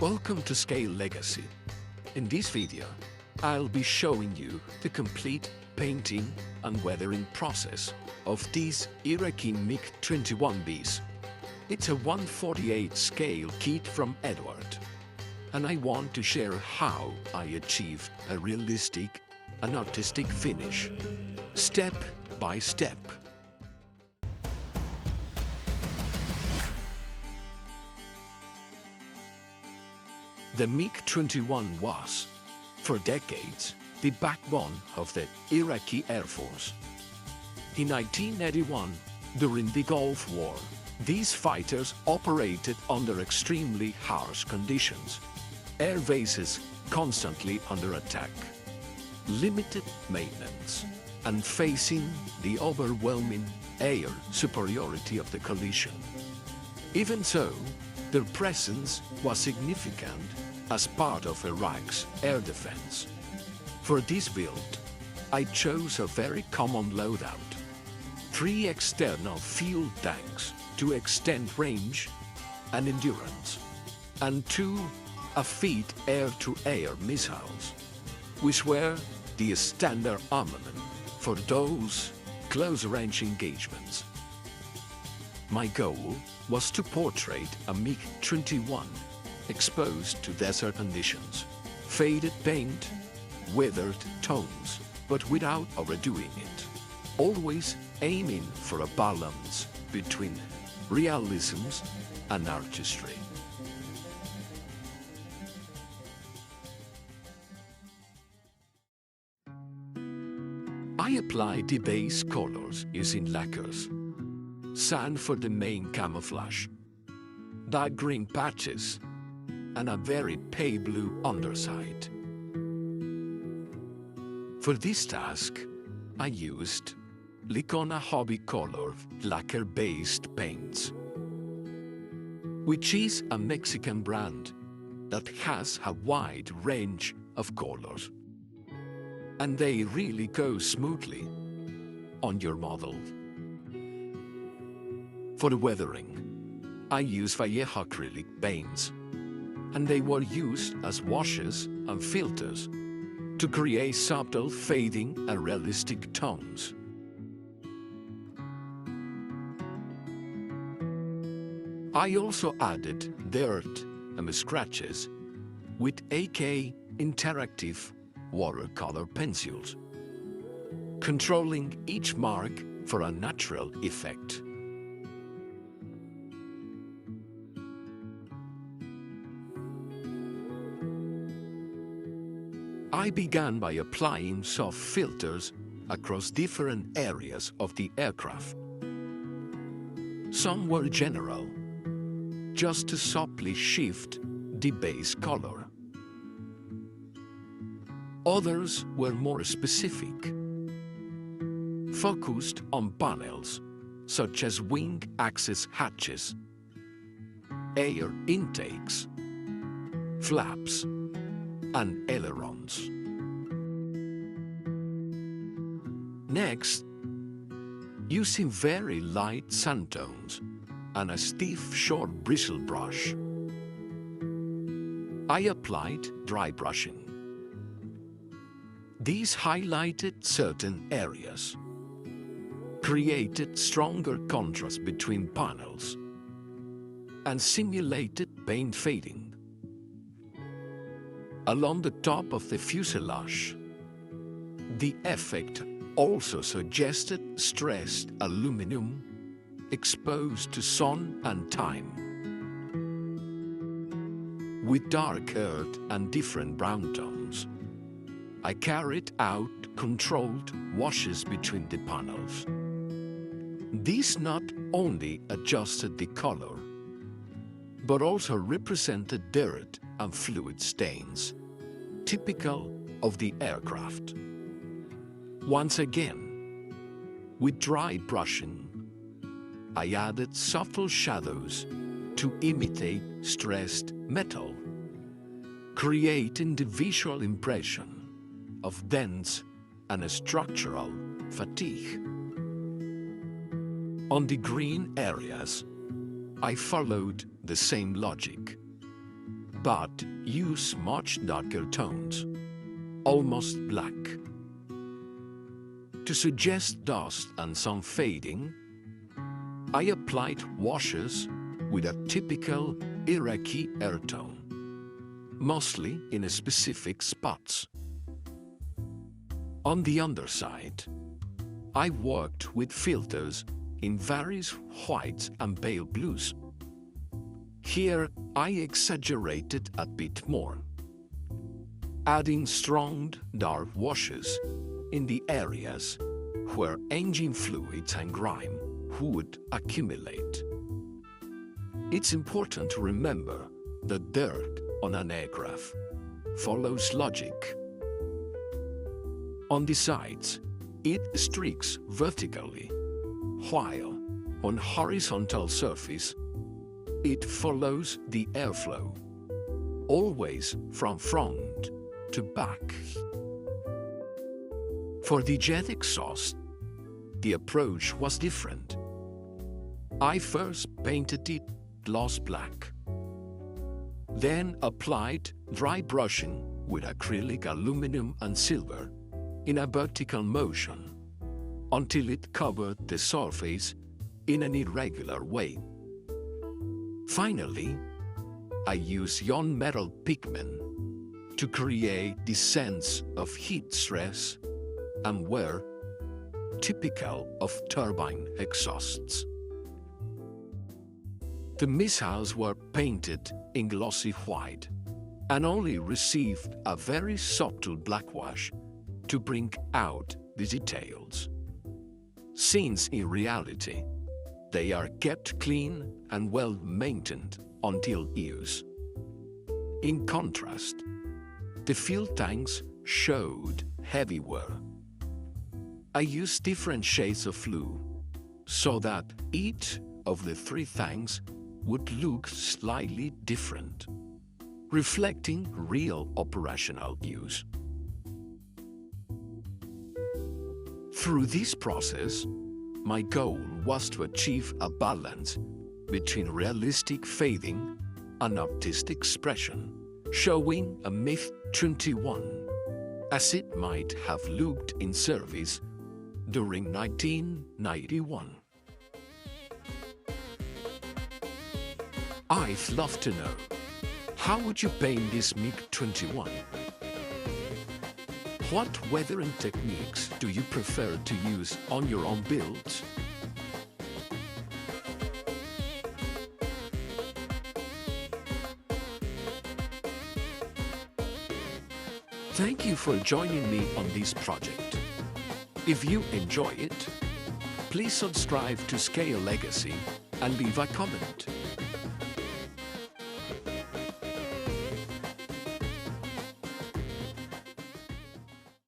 Welcome to Scale Legacy. In this video, I'll be showing you the complete painting and weathering process of this Iraqi MiG-21Bis. It's a 1/48 scale kit from Eduard, and I want to share how I achieved a realistic and artistic finish, step by step. The MiG-21 was, for decades, the backbone of the Iraqi Air Force. In 1981, during the Gulf War, these fighters operated under extremely harsh conditions, air bases constantly under attack, limited maintenance, and facing the overwhelming air superiority of the coalition. Even so, their presence was significant as part of Iraq's air defense. For this build, I chose a very common loadout: 3 external fuel tanks to extend range and endurance, and 2 AFIT air-to-air missiles, which were the standard armament for those close-range engagements. My goal was to portray a MiG-21 exposed to desert conditions, faded paint, weathered tones, but without overdoing it, always aiming for a balance between realism and artistry. I applied the base colors using lacquers, sand for the main camouflage, dark green patches, and a very pale blue underside. For this task, I used Licona Hobby Color lacquer-based paints, which is a Mexican brand that has a wide range of colors, and they really go smoothly on your model. For the weathering, I used Vallejo acrylic paints, and they were used as washes and filters to create subtle fading and realistic tones. I also added dirt and scratches with AK interactive watercolor pencils, controlling each mark for a natural effect. I began by applying soft filters across different areas of the aircraft. Some were general, just to softly shift the base color. Others were more specific, focused on panels such as wing access hatches, air intakes, flaps, and ailerons. Next, using very light sand tones and a stiff short bristle brush, I applied dry brushing. These highlighted certain areas, created stronger contrast between panels, and simulated paint fading. Along the top of the fuselage, the effect also suggested stressed aluminum exposed to sun and time, with dark earth and different brown tones. I carried out controlled washes between the panels. These not only adjusted the color, but also represented dirt and fluid stains, typical of the aircraft. Once again, with dry brushing, I added subtle shadows to imitate stressed metal, creating the visual impression of dense and structural fatigue. On the green areas, I followed the same logic. but use much darker tones, almost black. To suggest dust and some fading, I applied washes with a typical Iraqi air tone, mostly in specific spots. On the underside, I worked with filters in various whites and pale blues. Here, I exaggerated a bit more, adding strong, dark washes in the areas where engine fluids and grime would accumulate. It's important to remember that dirt on an aircraft follows logic. On the sides, it streaks vertically, while on horizontal surface, it follows the airflow, always from front to back. For the jet exhaust, the approach was different. I first painted it gloss black, then applied dry brushing with acrylic, aluminum and silver in a vertical motion until it covered the surface in an irregular way. Finally, I used young metal pigment to create the sense of heat stress and wear typical of turbine exhausts. The missiles were painted in glossy white and only received a very subtle black wash to bring out the details, since in reality, they are kept clean and well maintained until use. In contrast, the fuel tanks showed heavy wear. I used different shades of blue so that each of the three tanks would look slightly different, reflecting real operational use. Through this process, my goal was to achieve a balance between realistic fading and artistic expression, showing a MiG-21 as it might have looked in service during 1991. I'd love to know, how would you paint this MiG-21? What weathering techniques do you prefer to use on your own builds? Thank you for joining me on this project. If you enjoy it, please subscribe to Scale Legacy and leave a comment.